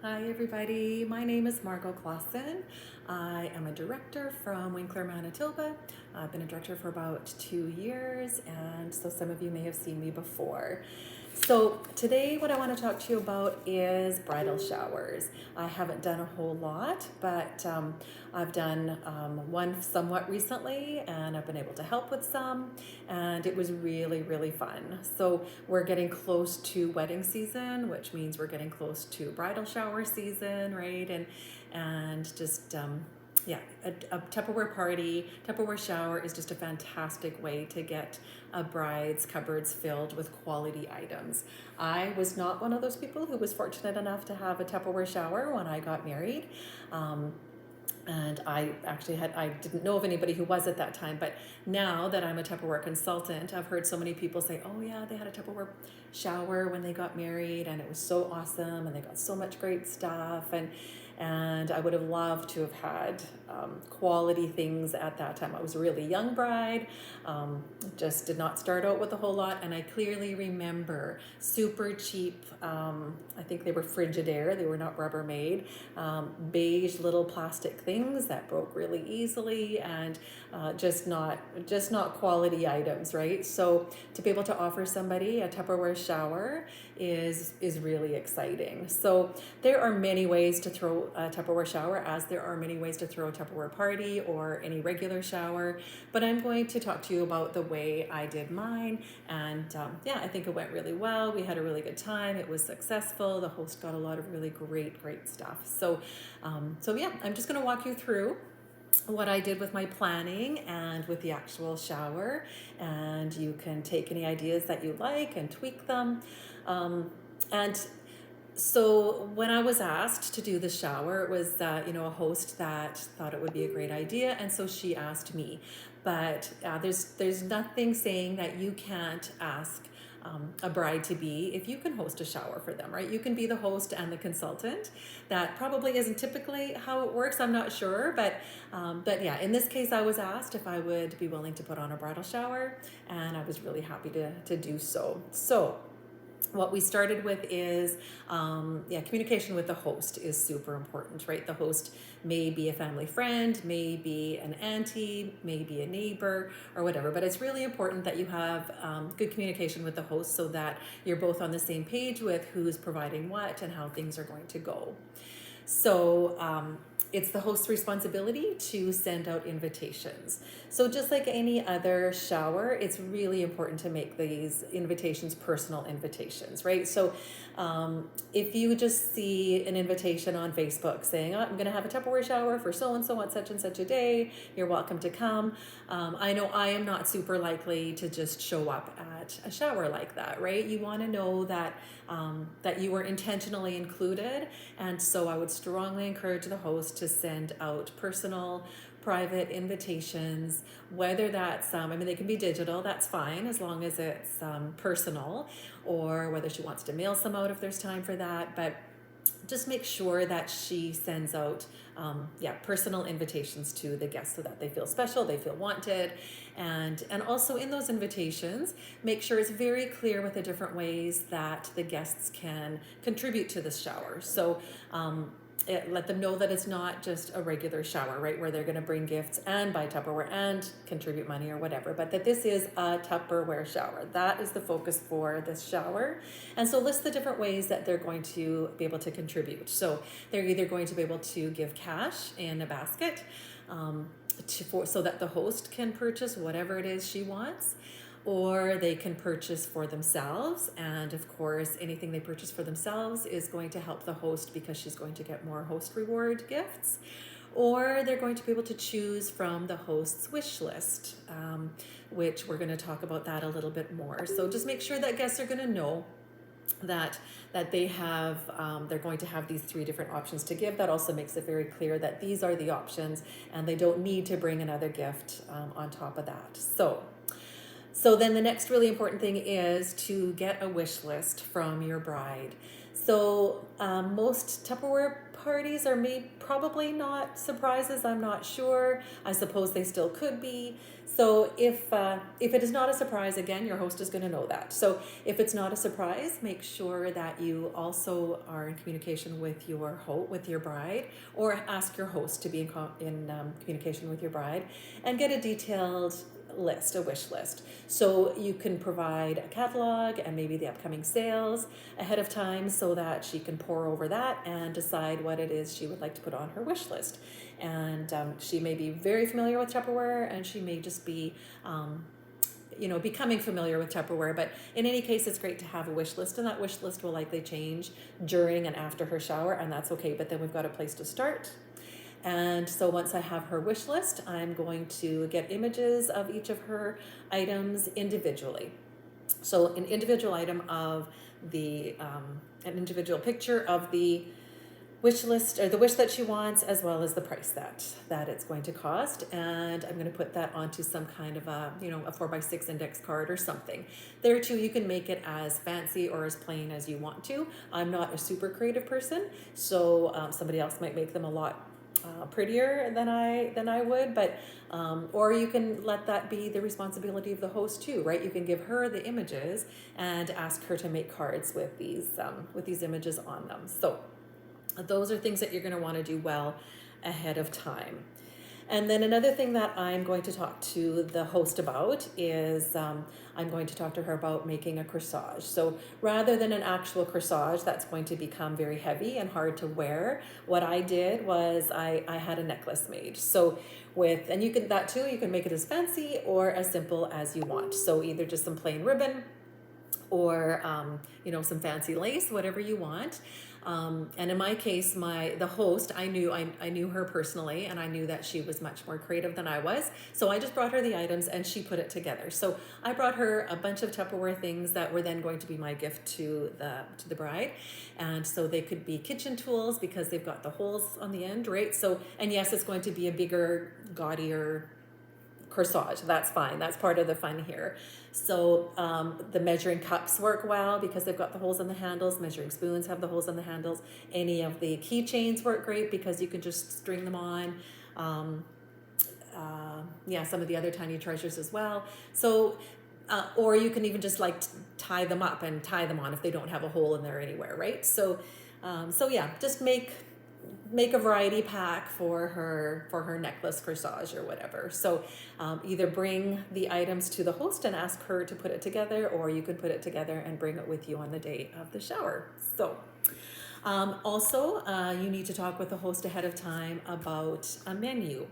Hi everybody, my name is Margot Clausen. I am a director from Winkler, Manitoba. I've been a director for about 2 years, and so some of you may have seen me before. So today what I want to talk to you about is bridal showers. I haven't done a whole lot, but I've done one somewhat recently, and I've been able to help with some, and it was really, really fun. So we're getting close to wedding season, which means we're getting close to bridal shower season, right? And just yeah, a Tupperware party, Tupperware shower is just a fantastic way to get a bride's cupboards filled with quality items. I was not one of those people who was fortunate enough to have a Tupperware shower when I got married. And I didn't know of anybody who was at that time, but now that I'm a Tupperware consultant, I've heard so many people say, oh yeah, they had a Tupperware shower when they got married and it was so awesome and they got so much great stuff. And I would have loved to have had quality things at that time. I was a really young bride, just did not start out with a whole lot. And I clearly remember super cheap, I think they were Frigidaire, they were not Rubbermaid, beige little plastic things that broke really easily, and just not quality items, right? So to be able to offer somebody a Tupperware shower is really exciting. So there are many ways to throw a Tupperware shower, as there are many ways to throw a Tupperware party or any regular shower. But I'm going to talk to you about the way I did mine, and yeah, I think it went really well. We had a really good time. It was successful. The host got a lot of really great stuff. So yeah, I'm just going to walk you through what I did with my planning and with the actual shower, and you can take any ideas that you like and tweak them. And so when I was asked to do the shower, it was a host that thought it would be a great idea, and so she asked me. But there's nothing saying that you can't ask a bride to be if you can host a shower for them, right? You can be the host and the consultant. That probably isn't typically how it works. I'm not sure, but yeah, in this case, I was asked if I would be willing to put on a bridal shower, and I was really happy to do so. So what we started with is communication with the host is super important, right? The host may be a family friend, may be an auntie, may be a neighbor, or whatever, but it's really important that you have good communication with the host so that you're both on the same page with who's providing what and how things are going to go. So it's the host's responsibility to send out invitations. So just like any other shower, it's really important to make these invitations personal invitations, right? So if you just see an invitation on Facebook saying, oh, I'm going to have a Tupperware shower for so-and-so on such and such a day, you're welcome to come. I know I am not super likely to just show up at a shower like that, right? You want to know that that you were intentionally included, and so I would strongly encourage the host to send out personal, private invitations, whether that's, they can be digital, that's fine, as long as it's personal, or whether she wants to mail some out if there's time for that. But just make sure that she sends out personal invitations to the guests so that they feel special, they feel wanted. And also in those invitations, make sure it's very clear with the different ways that the guests can contribute to the shower. So let them know that it's not just a regular shower, right, where they're going to bring gifts and buy Tupperware and contribute money or whatever, but that this is a Tupperware shower. That is the focus for this shower. And so list the different ways that they're going to be able to contribute. So they're either going to be able to give cash in a basket so that the host can purchase whatever it is she wants, or they can purchase for themselves. And of course, anything they purchase for themselves is going to help the host because she's going to get more host reward gifts. Or they're going to be able to choose from the host's wish list, which we're going to talk about that a little bit more. So just make sure that guests are going to know that they have they're going to have these 3 different options to give. That also makes it very clear that these are the options and they don't need to bring another gift on top of that. So So then the next really important thing is to get a wish list from your bride. So most Tupperware parties are probably not surprises. I'm not sure. I suppose they still could be. So if it is not a surprise, again, your host is going to know that. So if it's not a surprise, make sure that you also are in communication with with your bride, or ask your host to be in communication with your bride, and get a detailed list, a wish list. So you can provide a catalog and maybe the upcoming sales ahead of time so that she can pour over that and decide what it is she would like to put on her wish list. And she may be very familiar with Tupperware, and she may just be becoming familiar with Tupperware. But in any case, it's great to have a wish list, and that wish list will likely change during and after her shower, and that's okay. But then we've got a place to start. And so once I have her wish list, I'm going to get images of each of her items individually. So an individual item of an individual picture of the wish list, or the wish that she wants, as well as the price that it's going to cost. And I'm going to put that onto some kind of a 4x6 index card or something. There too, you can make it as fancy or as plain as you want to. I'm not a super creative person, so somebody else might make them a lot prettier than I would, but or you can let that be the responsibility of the host too, right? You can give her the images and ask her to make cards with these images on them. So those are things that you're going to want to do well ahead of time. And then another thing that I'm going to talk to the host about is I'm going to talk to her about making a corsage. So rather than an actual corsage that's going to become very heavy and hard to wear, what I did was I had a necklace made. So and you can make it as fancy or as simple as you want. So either just some plain ribbon, or some fancy lace, whatever you want. And in my case, the host, I knew her personally, and I knew that she was much more creative than I was. So I just brought her the items and she put it together. So I brought her a bunch of Tupperware things that were then going to be my gift to the bride. And so they could be kitchen tools because they've got the holes on the end, right? So, and yes, it's going to be a bigger, gaudier corsage. That's fine. That's part of the fun here. So the measuring cups work well because they've got the holes in the handles. Measuring spoons have the holes in the handles. Any of the keychains work great because you can just string them on. Some of the other tiny treasures as well. So or you can even just tie them up and tie them on if they don't have a hole in there anywhere, right? So just make a variety pack for her necklace, corsage, or whatever. So either bring the items to the host and ask her to put it together, or you could put it together and bring it with you on the day of the shower. So also you need to talk with the host ahead of time about a menu.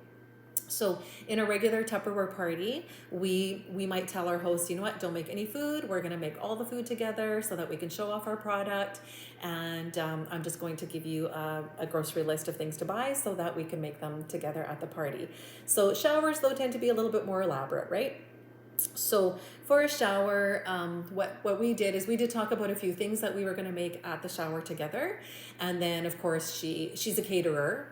So in a regular Tupperware party, we might tell our host, you know what, don't make any food. We're going to make all the food together so that we can show off our product. And I'm just going to give you a grocery list of things to buy so that we can make them together at the party. So showers, though, tend to be a little bit more elaborate, right? So for a shower, what we did is we did talk about a few things that we were going to make at the shower together. And then, of course, she's a caterer.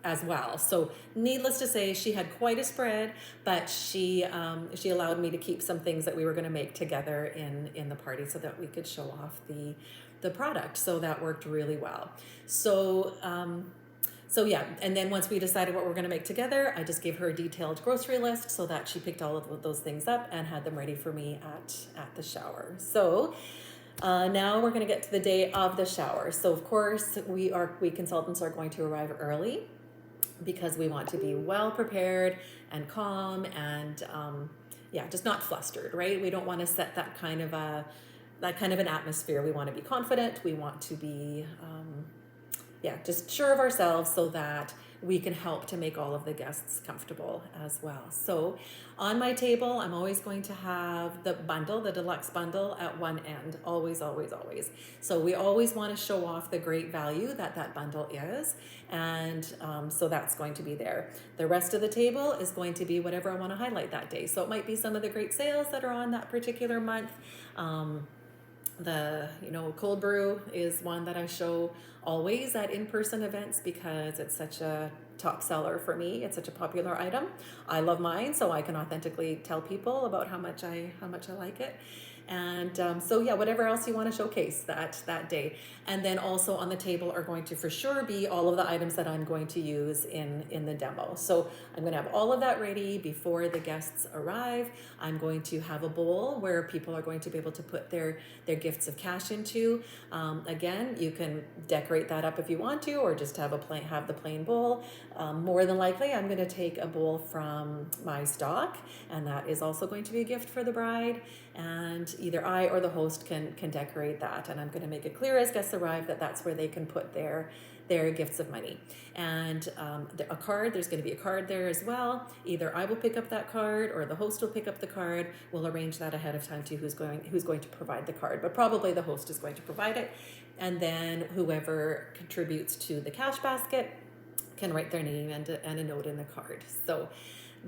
As well. So needless to say, she had quite a spread, but she allowed me to keep some things that we were going to make together in the party so that we could show off the product. So that worked really well. So and then once we decided what we're going to make together, I just gave her a detailed grocery list so that she picked all of those things up and had them ready for me at the shower. So now we're going to get to the day of the shower. So of course we consultants are going to arrive early, because we want to be well prepared and calm and just not flustered, right? We don't want to set that kind of an atmosphere. We want to be confident. We want to be just sure of ourselves so that we can help to make all of the guests comfortable as well. So on my table, I'm always going to have the deluxe bundle at one end, always, always, always. So we always want to show off the great value that bundle is. And so that's going to be there. The rest of the table is going to be whatever I want to highlight that day. So it might be some of the great sales that are on that particular month. The cold brew is one that I show always at in-person events because it's such a top seller for me. It's such a popular item. I love mine, so I can authentically tell people about how much I like it. And so yeah, whatever else you want to showcase that day. And then also on the table are going to for sure be all of the items that I'm going to use in the demo. So I'm going to have all of that ready before the guests arrive. I'm going to have a bowl where people are going to be able to put their gifts of cash into. Again, you can decorate that up if you want to, or just have the plain bowl. More than likely, I'm going to take a bowl from my stock, and that is also going to be a gift for the bride. And either I or the host can decorate that, and I'm going to make it clear as guests arrive that that's where they can put their gifts of money. And a card, there's going to be a card there as well. Either I will pick up that card or the host will pick up the card. We'll arrange that ahead of time to who's going to provide the card, but probably the host is going to provide it. And then whoever contributes to the cash basket can write their name and a note in the card. So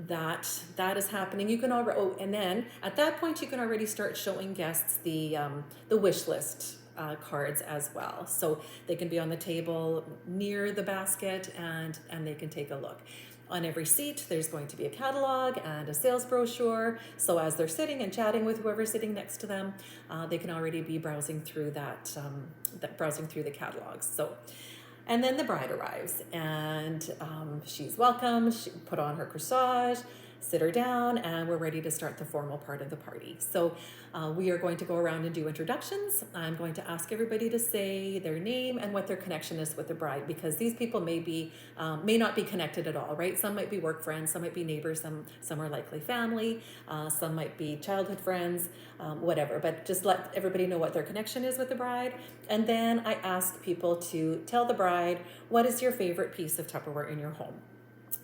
that is happening. You can already, and then at that point you can already start showing guests the wish list cards as well. So they can be on the table near the basket and they can take a look. On every seat, there's going to be a catalog and a sales brochure. So as they're sitting and chatting with whoever's sitting next to them, they can already be browsing through browsing through the catalogs. So. And then the bride arrives, and she's welcome. She put on her corsage, sit her down, and we're ready to start the formal part of the party. So we are going to go around and do introductions. I'm going to ask everybody to say their name and what their connection is with the bride, because these people may not be connected at all, right? Some might be work friends, some might be neighbors, some are likely family, some might be childhood friends, whatever. But just let everybody know what their connection is with the bride. And then I ask people to tell the bride, what is your favorite piece of Tupperware in your home?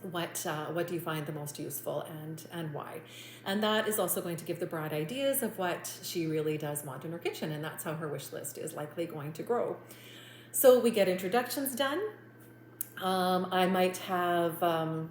What do you find the most useful and why? And that is also going to give the bride ideas of what she really does want in her kitchen, and that's how her wish list is likely going to grow. So we get introductions done. I might have a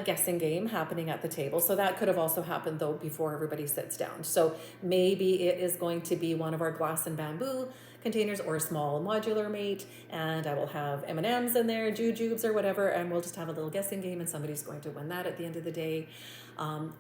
guessing game happening at the table. So that could have also happened though before everybody sits down. So maybe it is going to be one of our glass and bamboo containers or a small modular mate, and I will have M&Ms in there, jujubes or whatever, and we'll just have a little guessing game and somebody's going to win that at the end of the day.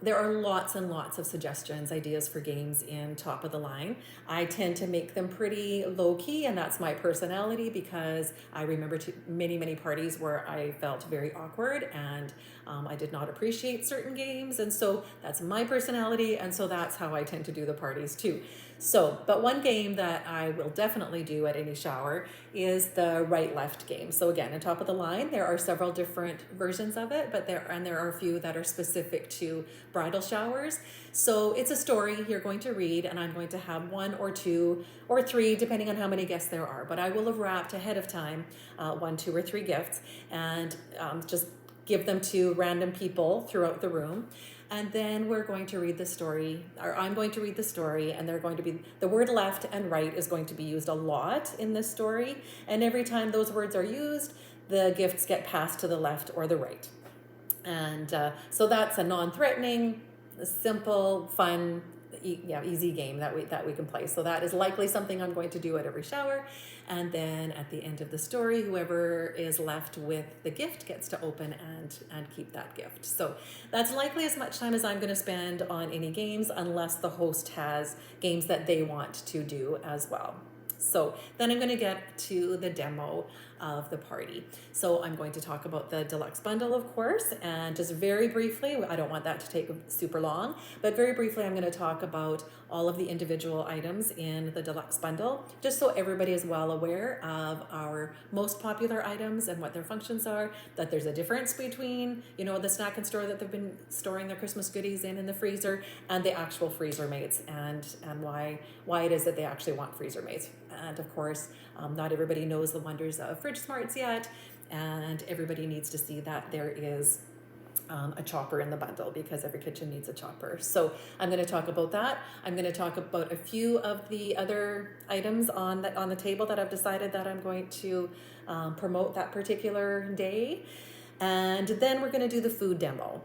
There are lots and lots of suggestions, ideas for games in Top of the Line. I tend to make them pretty low-key, and that's my personality, because I remember many parties where I felt very awkward and I did not appreciate certain games, and so that's my personality, and so that's how I tend to do the parties too. So, but one game that I will definitely do at any shower is the right-left game. So again, in Top of the Line, there are several different versions of it, but there are a few that are specific to bridal showers. So it's a story you're going to read, and I'm going to have one or two or three, depending on how many guests there are. But I will have wrapped ahead of time 1, 2, or 3 gifts, and just give them to random people throughout the room. And then we're going to read the story, or I'm going to read the story, and they're going to be, the word left and right is going to be used a lot in this story. And every time those words are used, the gifts get passed to the left or the right. And so that's a non-threatening, simple, fun, easy game that we can play. So that is likely something I'm going to do at every shower. And then at the end of the story, whoever is left with the gift gets to open and keep that gift. So that's likely as much time as I'm going to spend on any games, unless the host has games that they want to do as well. So then I'm going to get to the demo of the party. So I'm going to talk about the deluxe bundle, of course, and just very briefly, I don't want that to take super long, but very briefly I'm going to talk about all of the individual items in the deluxe bundle, just so everybody is well aware of our most popular items and what their functions are, that there's a difference between, the snack and store that they've been storing their Christmas goodies in the freezer, and the actual freezer mates, and why it is that they actually want freezer mates. And of course, not everybody knows the wonders of Fridge Smarts yet, and everybody needs to see that there is a chopper in the bundle, because every kitchen needs a chopper. So I'm going to talk about that. I'm going to talk about a few of the other items on the table that I've decided that I'm going to promote that particular day. And then we're going to do the food demo.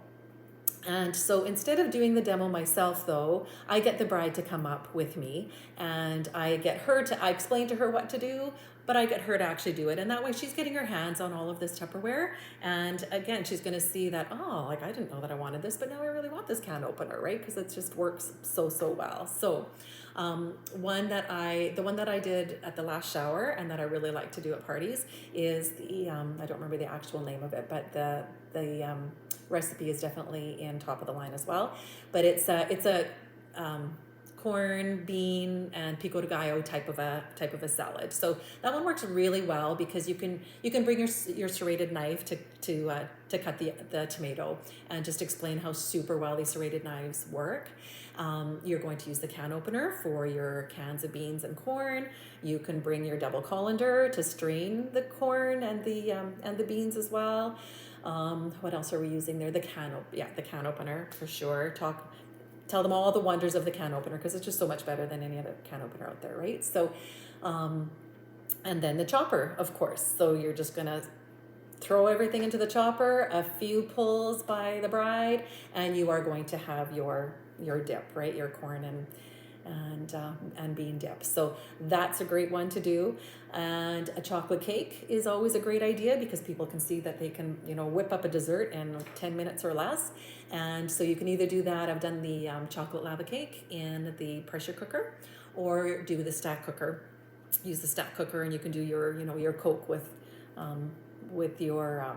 And so instead of doing the demo myself, though, I get the bride to come up with me, and I explain to her what to do, but I get her to actually do it. And that way she's getting her hands on all of this Tupperware. And again, she's going to see that, oh, like I didn't know that I wanted this, but now I really want this can opener, right? Because it just works so, so well. So the one that I did at the last shower and that I really like to do at parties is I don't remember the actual name of it, but the recipe is definitely in top of the line as well. But it's a corn, bean, and pico de gallo type of a salad. So that one works really well because you can bring your serrated knife to cut the tomato, and just explain how super well these serrated knives work. You're going to use the can opener for your cans of beans and corn. You can bring your double colander to strain the corn and the beans as well. What else are we using there? The can opener for sure. Tell them all the wonders of the can opener, because it's just so much better than any other can opener out there, right? So, and then the chopper, of course. So you're just gonna throw everything into the chopper, a few pulls by the bride, and you are going to have your dip, right? Your corn and bean dip. So that's a great one to do. And a chocolate cake is always a great idea because people can see that they can, whip up a dessert in 10 minutes or less. And so you can either do that. I've done the chocolate lava cake in the pressure cooker, or do the stack cooker. Use the stack cooker, and you can do your Coke with your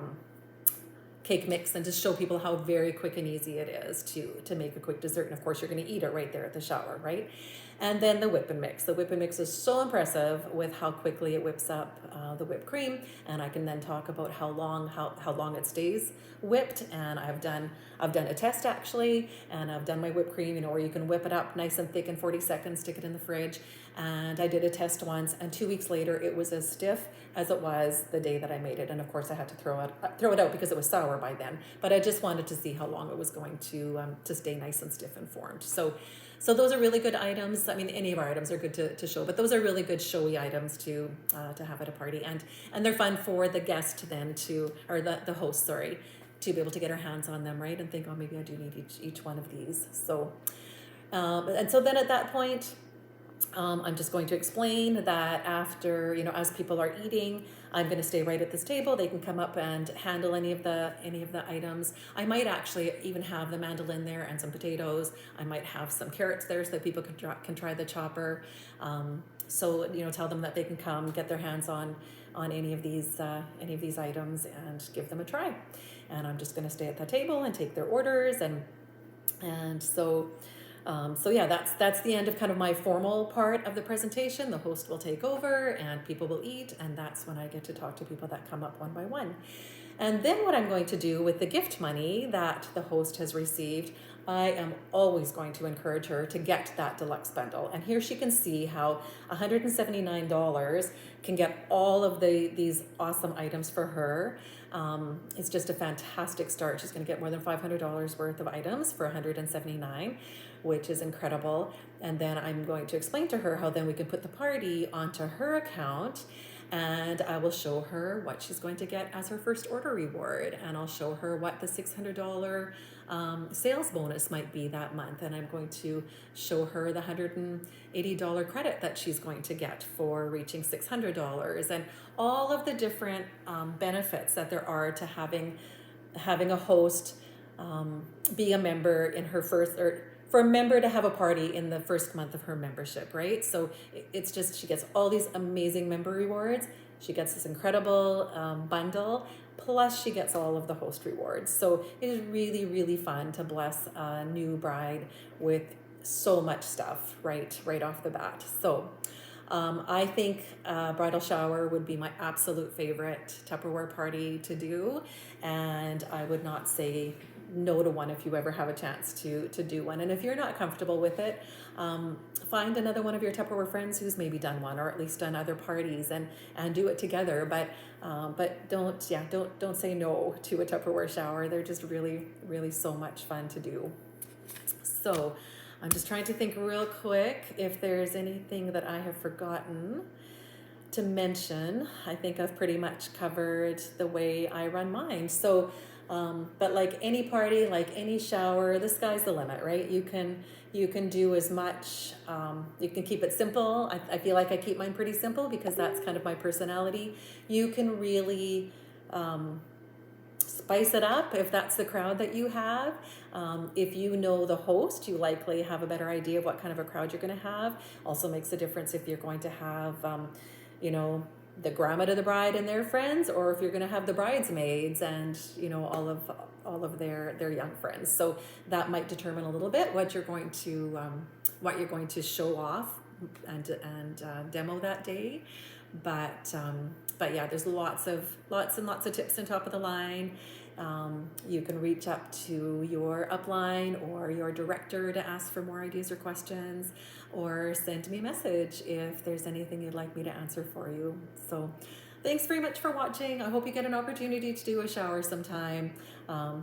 cake mix, and just show people how very quick and easy it is to make a quick dessert. And of course, you're going to eat it right there at the shower, right? And then the whip and mix. The whip and mix is so impressive with how quickly it whips up the whipped cream. And I can then talk about how long it stays whipped. And I've done a test actually, and I've done my whipped cream, where you can whip it up nice and thick in 40 seconds, stick it in the fridge. And I did a test once, and 2 weeks later, it was as stiff as it was the day that I made it. And of course, I had to throw it out because it was sour by then. But I just wanted to see how long it was going to stay nice and stiff and formed. So those are really good items. I mean, any of our items are good to show, but those are really good showy items to have at a party, and they're fun for the guest then or the host, sorry, to be able to get her hands on them, right, and think, oh, maybe I do need each one of these. So, and so then at that point, I'm just going to explain that after, as people are eating, I'm going to stay right at this table. They can come up and handle any of the items. I might actually even have the mandolin there and some potatoes. I might have some carrots there so that people can try the chopper. So tell them that they can come get their hands on any of these items and give them a try. And I'm just going to stay at the table and take their orders, and so. So yeah, that's the end of kind of my formal part of the presentation. The host will take over and people will eat, and that's when I get to talk to people that come up one by one. And then what I'm going to do with the gift money that the host has received, I am always going to encourage her to get that deluxe bundle. And here she can see how $179 can get all of these awesome items for her. It's just a fantastic start. She's going to get more than $500 worth of items for $179, which is incredible. And then I'm going to explain to her how then we can put the party onto her account, and I will show her what she's going to get as her first order reward, and I'll show her what the $600 sales bonus might be that month, and I'm going to show her the $180 credit that she's going to get for reaching $600, and all of the different benefits that there are to having a host be a member in her first, or for a member to have a party in the first month of her membership, right? So it's just, she gets all these amazing member rewards. She gets this incredible bundle, plus she gets all of the host rewards. So it is really, really fun to bless a new bride with so much stuff right off the bat. So I think bridal shower would be my absolute favorite Tupperware party to do, and I would not say no to one if you ever have a chance to do one. And if you're not comfortable with it, find another one of your Tupperware friends who's maybe done one, or at least done other parties, and do it together. But don't say no to a Tupperware shower. They're just really, really so much fun to do. So I'm just trying to think real quick if there's anything that I have forgotten to mention. I think I've pretty much covered the way I run mine. So But like any party, like any shower, the sky's the limit, right? You can do as much. You can keep it simple. I feel like I keep mine pretty simple because that's kind of my personality. You can really spice it up if that's the crowd that you have. If you know the host, you likely have a better idea of what kind of a crowd you're going to have. Also makes a difference if you're going to have, you know, the grandma to the bride and their friends, or if you're going to have the bridesmaids and all of their young friends. So that might determine a little bit what you're going to show off and demo that day. But yeah, there's lots and lots of tips on top of the line. You can reach up to your upline or your director to ask for more ideas or questions, or send me a message if there's anything you'd like me to answer for you. So thanks very much for watching. I hope you get an opportunity to do a shower sometime.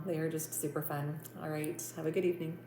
They are just super fun. All right, have a good evening.